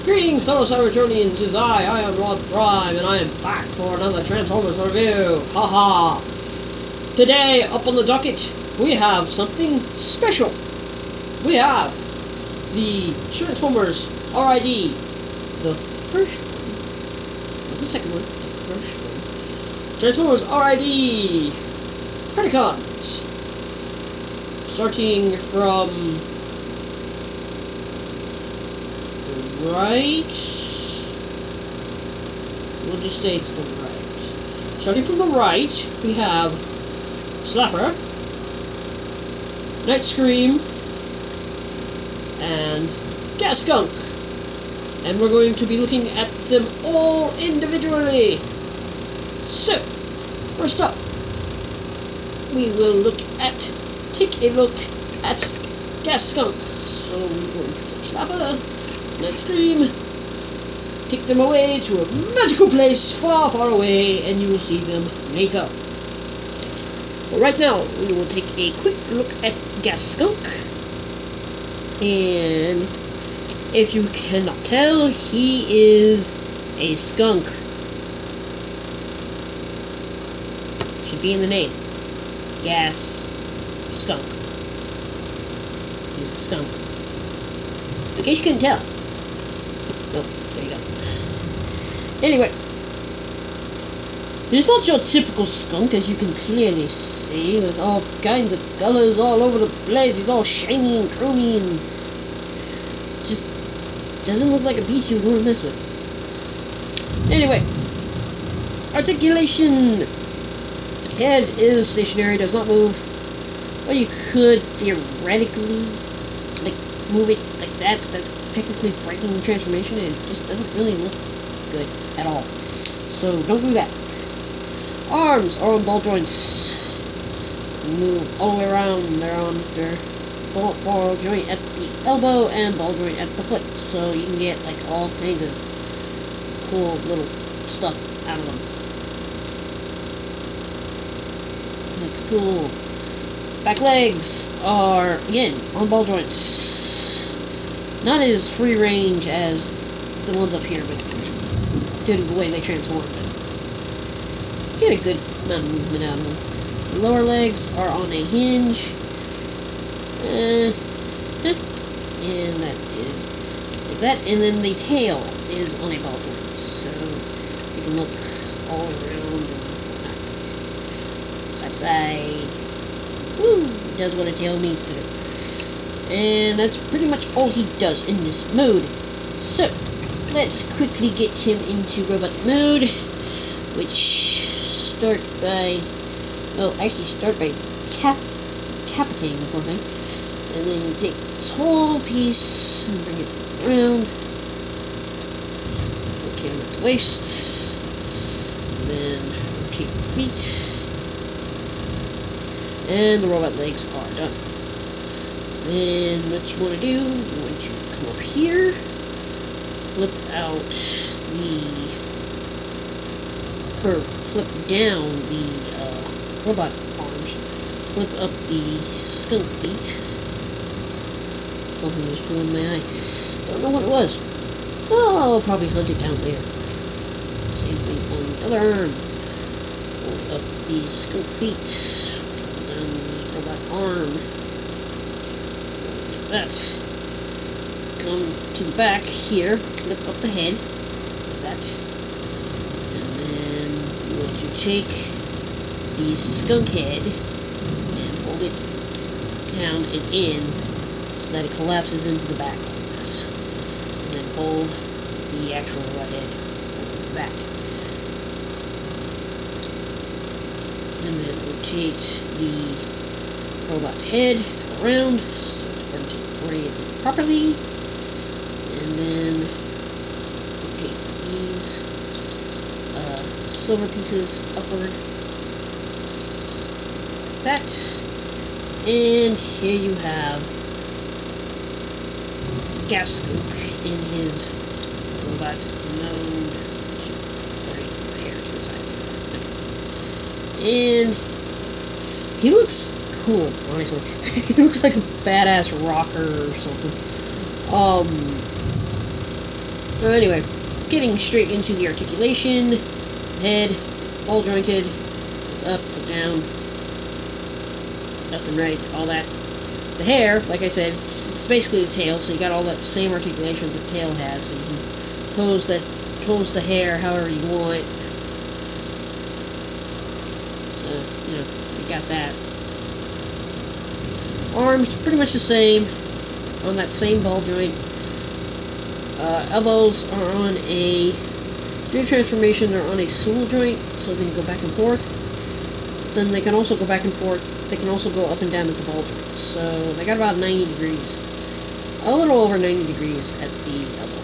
Greetings, fellow Cybertronians, it is I am Rod Prime, and I am back for another Transformers review. Haha! Today, up on the docket, we have something special. We have the Transformers RID, the first one, not the second one, the first one. Transformers RID predicons, starting from right. We'll just say it's the right. Starting from the right, we have Slapper, Night Scream, and Gas Skunk. And we're going to be looking at them all individually. So, first up, we will take a look at Gas Skunk. So we're going to take Slapper, Night Scream, take them away to a magical place far, far away, and you will see them later. But right now, we will take a quick look at Gas Skunk. And if you cannot tell, he is a skunk. Should be in the name. Gas Skunk. He's a skunk. In case you couldn't tell. Oh, there you go. Anyway, he's not your typical skunk, as you can clearly see, with all kinds of colors all over the place. He's all shiny and chromy and just doesn't look like a beast you would want to mess with. Anyway, articulation. Head is stationary, does not move. Or you could theoretically move it like that, but that's technically breaking the transformation, and it just doesn't really look good at all. So don't do that. Arms are on ball joints. Move all the way around. They're on their ball joint at the elbow and ball joint at the foot. So you can get like all kinds of cool little stuff out of them. That's cool. Back legs are, again, on ball joints. Not as free range as the ones up here, but due to the way they transform, but get a good amount of movement out of them. The lower legs are on a hinge. And that is like that. And then the tail is on a ball joint. So you can look all around and whatnot. Side to side. Woo! He does what a tail means to do. And that's pretty much all he does in this mode. So, let's quickly get him into robot mode, which start by decapitating the poor thing. And then you take this whole piece and bring it around. Rotate him at the waist. And then rotate the feet. And the robot legs are done. Then what you want to do, you want to come up here, flip down the robot arms, flip up the skunk feet. Something was fooling my eye. Don't know what it was. Oh, I'll probably hunt it down later. Same thing on the other arm. Fold up the skunk feet. Arm. Like that. Come to the back here, flip up the head, like that. And then you want to take the skunk head and fold it down and in so that it collapses into the back like this. And then fold the actual head back. And then rotate the robot head around so it's oriented properly, and then rotate these silver pieces upward like that, and here you have Gas Skunk in his robot mode. Right here to the side, and he looks cool, honestly. He looks like a badass rocker or something. Anyway, getting straight into the articulation. Head, ball jointed, up, down, left and right, all that. The hair, like I said, it's basically the tail, so you got all that same articulation the tail had, so you can pose the hair however you want. So, you know, you got that. Arms, pretty much the same, on that same ball joint. Elbows are on a, during transformation, they're on a swivel joint, so they can go back and forth. Then they can also go back and forth. They can also go up and down at the ball joints. So they got about 90 degrees. A little over 90 degrees at the elbow.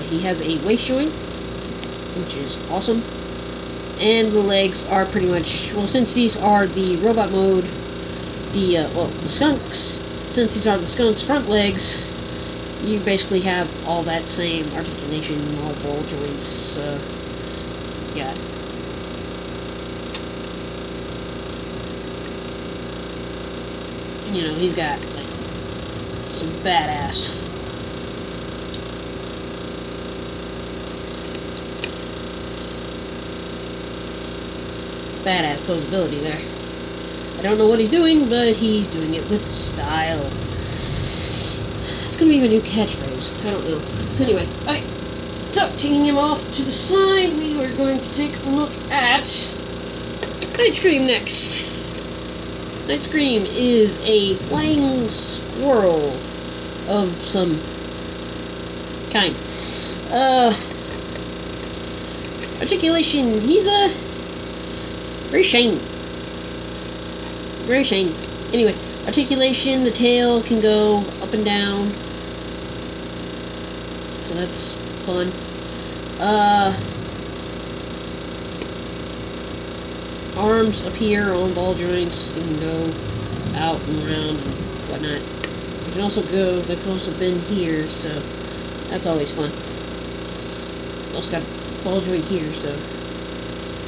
He has a waist joint, which is awesome. And the legs are pretty much, well, since these are the robot mode, the skunks, since these are the skunks' front legs, you basically have all that same articulation, all ball joints, yeah. You know, he's got, like, some badass posability there. I don't know what he's doing, but he's doing it with style. It's gonna be my new catchphrase. I don't know. Anyway, okay. So, taking him off to the side, we are going to take a look at Night Scream next. Night Scream is a flying squirrel of some kind. Articulation, he's very shiny. Very shiny. Anyway, articulation, the tail can go up and down. So that's fun. Arms up here on ball joints. You can go out and around and whatnot. You can also they can also bend here, so that's always fun. Also got a ball joint here, so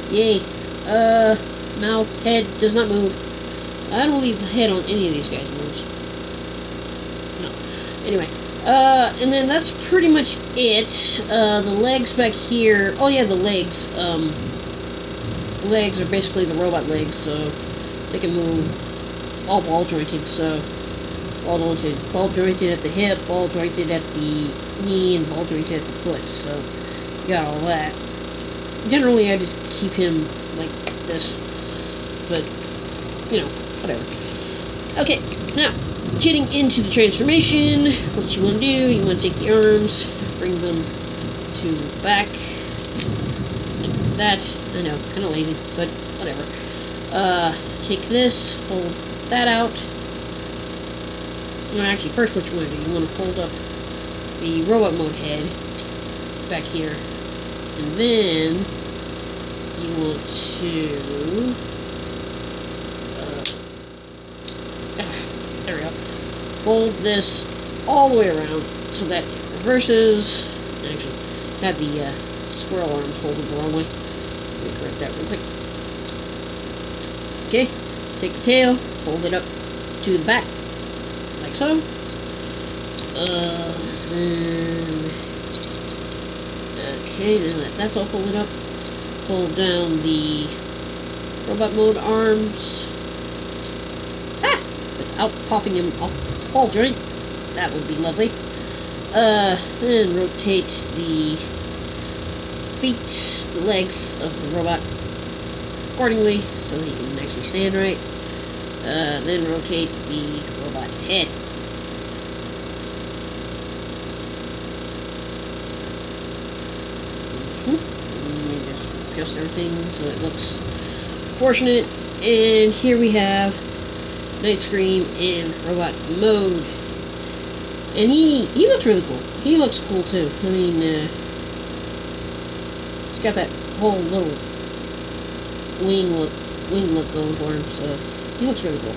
yay. Mouth, head does not move. I don't believe the head on any of these guys moves. No. Anyway, and then that's pretty much it. The legs back here. Oh yeah, the legs. Legs are basically the robot legs, so they can move. All ball jointed, so ball jointed at the hip, ball jointed at the knee, and ball jointed at the foot. So you got all that. Generally, I just keep him like this, but you know, whatever. Okay, now getting into the transformation. What you want to do? You want to take the arms, bring them to the back. That, I know, kind of lazy, but whatever. Take this, fold that out. Well, actually, first what you want to do, you want to fold up the robot mode head back here. And then you want to, there we go. Fold this all the way around so that it reverses. Actually, had the squirrel arms folded the wrong way. Let me correct that real quick. Okay, take the tail, fold it up to the back, like so. Okay, now that that's all folded up, fold down the robot mode arms. Without popping him off the ball joint. That would be lovely. Then rotate the feet, the legs of the robot accordingly so he can actually stand right. Then rotate the robot head. Let me just adjust everything so it looks proportionate. And here we have Night Scream in robot mode. And he looks really cool. He looks cool too. I mean, he's got that whole little wing look going for him, so he looks really cool.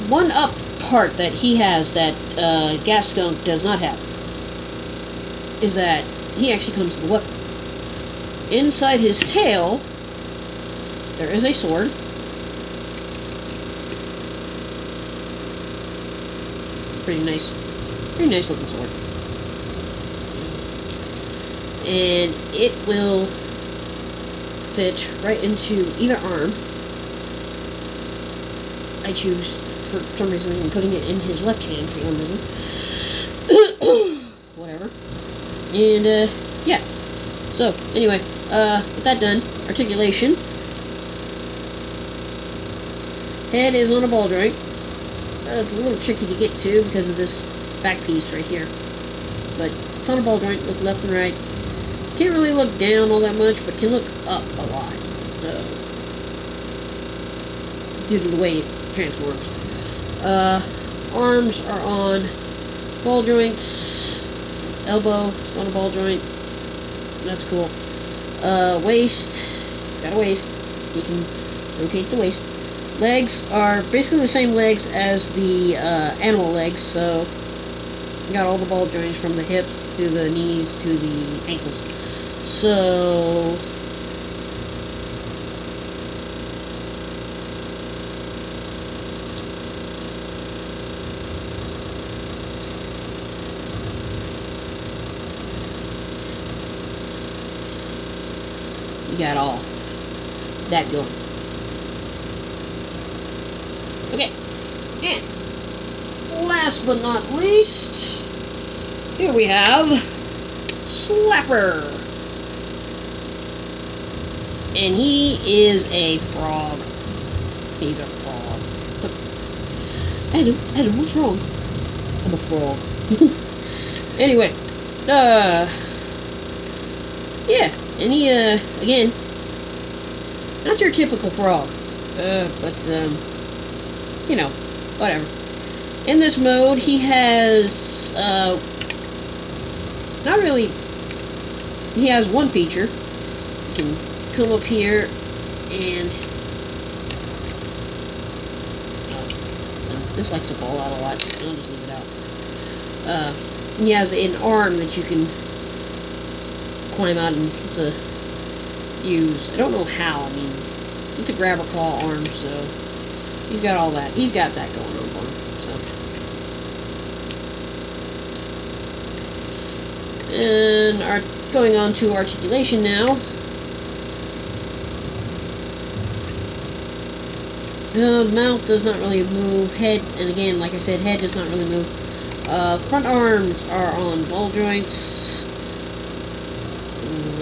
One up part that he has that Gas Skunk does not have is that he actually comes with a weapon. Inside his tail, there is a sword. It's a pretty nice looking sword. and it will fit right into either arm. I choose, for some reason, putting it in his left hand for some reason. Whatever. And, yeah. So, anyway, with that done, articulation. Head is on a ball joint. It's a little tricky to get to because of this back piece right here. But it's on a ball joint, look left and right. Can't really look down all that much, but can look up a lot. So, due to the way it transforms. Arms are on ball joints. Elbow is on a ball joint. That's cool. Waist. Got a waist. You can rotate the waist. Legs are basically the same legs as the animal legs, so you got all the ball joints from the hips to the knees to the ankles. So you got all that going. Okay, and last but not least, here we have Slapper. And he is a frog. He's a frog. Adam, what's wrong? I'm a frog. Anyway, yeah, and he, again, not your typical frog, but, you know, whatever. In this mode, he has, not really, he has one feature. You can come up here and, this likes to fall out a lot, I'll just leave it out. He has an arm that you can climb out and to use. I don't know how, I mean, it's a grabber claw arm, so he's got all that. He's got that going on for him, so. And going on to articulation now. Mouth does not really move. Head, and again, like I said, head does not really move. Front arms are on ball joints.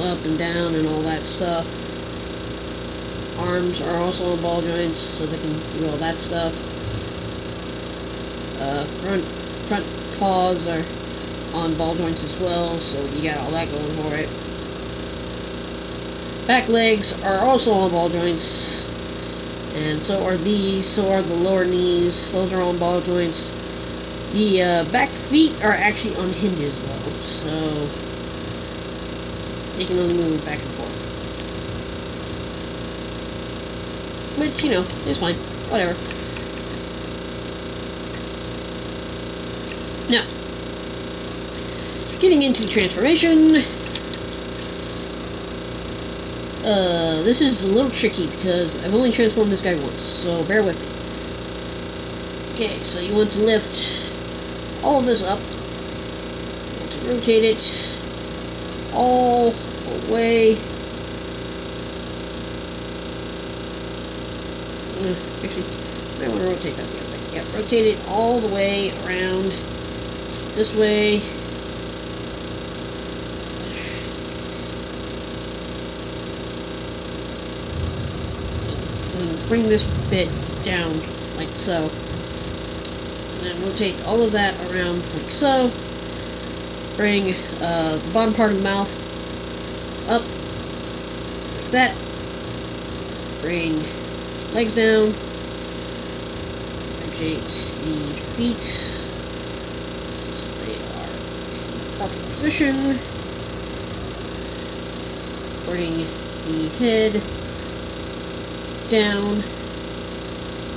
Up and down and all that stuff. Arms are also on ball joints, so they can do all that stuff. Front paws are on ball joints as well, so you got all that going for it. Back legs are also on ball joints, and so are these, so are the lower knees. Those are on ball joints. The back feet are actually on hinges though, so they can only move back and forth. Which, you know, is fine. Whatever. Now, getting into transformation. This is a little tricky because I've only transformed this guy once, so bear with me. Okay, so you want to lift all of this up. You want to rotate it all the way. Actually, I want to rotate that the other way. Yeah, rotate it all the way around this way. And bring this bit down like so. And then rotate all of that around like so. Bring the bottom part of the mouth up like that. Bring legs down. Rotate the feet so they are in proper position. Bring the head down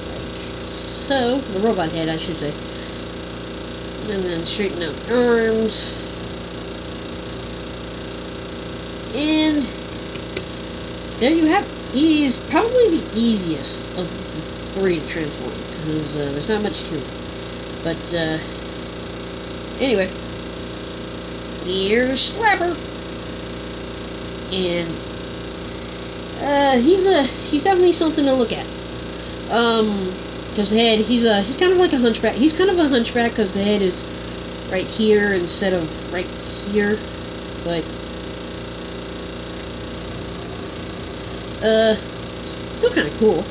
like so. The robot head, I should say. And then straighten out the arms. And there you have it. He is probably the easiest of the three to transform, because there's not much to it. But, anyway, here's Slapper. and he's definitely something to look at. Because the head, he's kind of like a hunchback. He's kind of a hunchback because the head is right here instead of right here, but still kind of cool.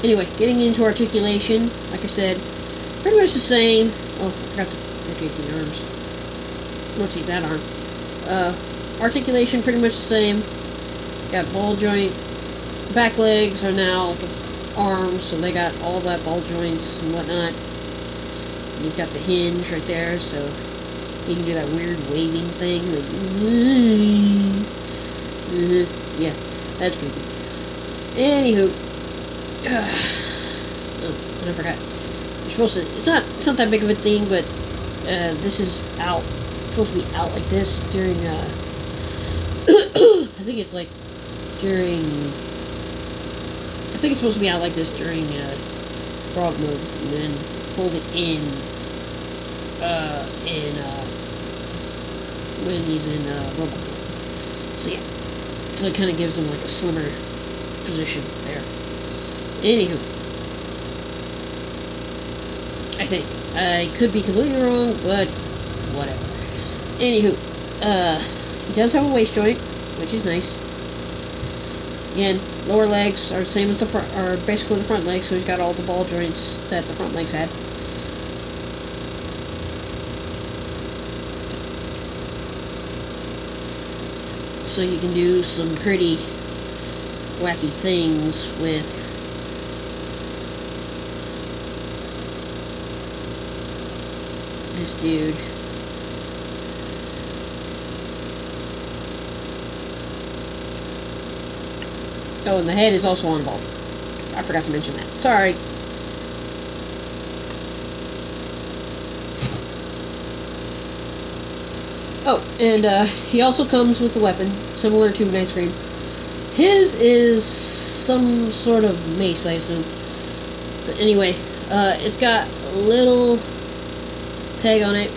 Anyway, getting into articulation, like I said, pretty much the same. Oh, I forgot to rotate the arms. Rotate that arm. Articulation, pretty much the same. Got ball joint. Back legs are now the arms, so they got all that ball joints and whatnot. And you've got the hinge right there, so you can do that weird waving thing. Like, yeah, that's creepy. Anywho, oh, and I forgot. You're supposed to. It's not that big of a thing, but this is out. It's supposed to be out like this during. I think it's like during. I think it's supposed to be out like this during frog mode, and then fold it in when he's in robot mode. So yeah, so it kind of gives him like a slimmer position there. Anywho, I think I could be completely wrong, but whatever. Anywho, he does have a waist joint, which is nice. Again, lower legs are the same as the front, are basically the front legs, so he's got all the ball joints that the front legs had. So you can do some pretty wacky things with this dude. Oh, and the head is also on ball. I forgot to mention that. Sorry. Oh, and he also comes with the weapon, similar to an ice cream. His is some sort of mace, I assume. But anyway, it's got a little peg on it,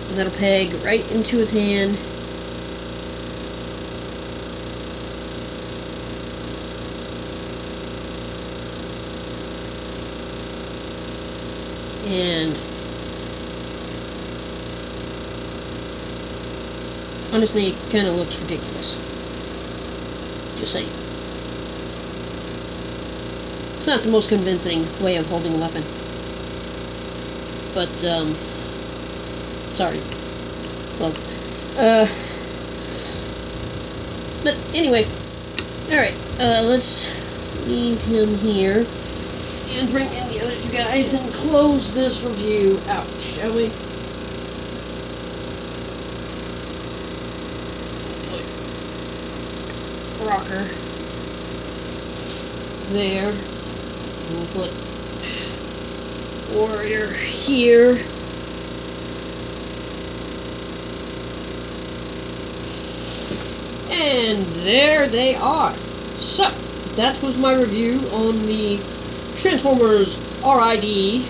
and that'll peg right into his hand. And honestly, it kind of looks ridiculous. Just saying. It's not the most convincing way of holding a weapon. But, sorry. Well, but anyway. Alright, let's leave him here. And bring in the other two guys and close this review out, shall we? Put rocker there. We'll put warrior here. And there they are. So, that was my review on the Transformers RID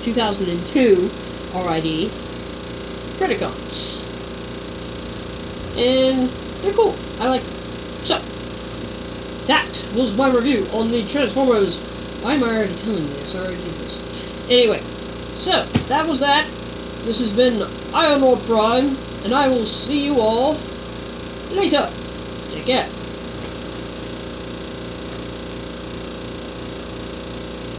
2002 RID predicons, and they're cool. I like them. So that was my review on the Transformers. Why am I already telling you this? I already did this. Anyway, so that was that. This has been Iron Prime, and I will see you all later. Take care.